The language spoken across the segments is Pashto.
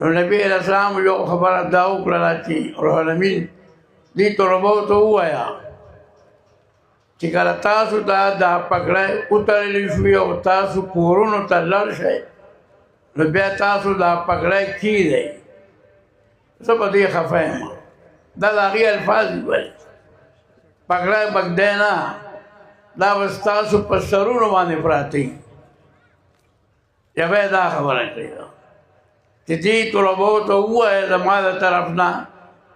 نو نبی علیہ السلام یو خبره دا وکړله چې روح الامین دې طلبو ته ووایه چې کله تاسو ته دا پګړی وتړلی شوي او تاسو کورونو ته لاړ شئ نو بیا تاسو دا پګړی کښېږدئ زه په دې خفه یم دا د هغې الفاظ دي ولې پګړی بګدی نه دا به ستاسو په سرونو باندې پراته وي یا به یې دا خبره کړې ده چې دې طلبو ته ووایه زما د طرف نه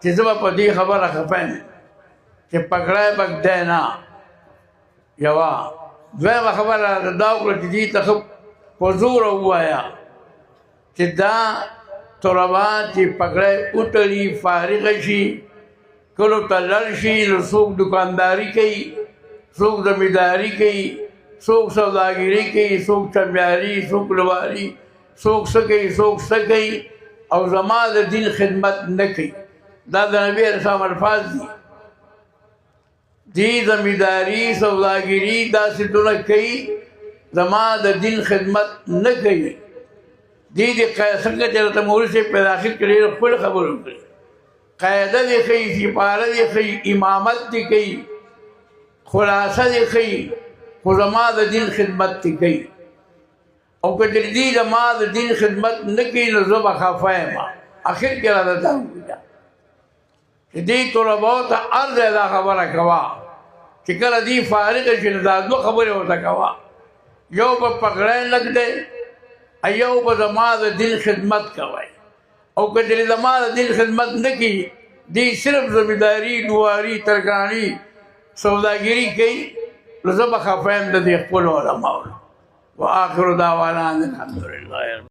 چې زه به په دې خبره خفه یم چې پګړی بګدی نه یوه دویمه خبره راته دا وکړه چې دې ته ښه په زوره ووایه چې دا طلبا چې پګړی وتړي فارغه شي کلو ته لړ شي نو څوک دکانداري کوي څوک زمینداري کوي څوک سوداګري کوي څوک چمیاري څوک لواري څوک څه کوي څوک څه کوي او زما د دین خدمت نه کوي دا د نبي علیه السلام الفاظ دي دی زمینداري سوداګري داسې ټوله کوي زما د دین خدمت نه کوي دی څنګه چې راته مولوي صاحب په داخل کې ډېره خپله خبره وکړي قاعده دې ښیي سپاره دې ښیي امامت دې کوي خلاصه دې ښیي خو زما د دین خدمت دې کوي او که دې زما د دین خدمت نه کوي نو زه به خفه یم اخر کې راته دا وویله چې دې طلبو ته هر ځای دا خبره کوه چې کله دې فارغه شي نو دا دوه خبرې ورته کوه یو به پګړی لږ دی یو به زما د دین خدمت کوئ او که دې زما د دین خدمت نه کوي دې صرف زمینداري لواري ترکاڼي سوداګري کوي نو زه به خفه یم د دې خپلو علماو وآخر دعوانا الحمدلله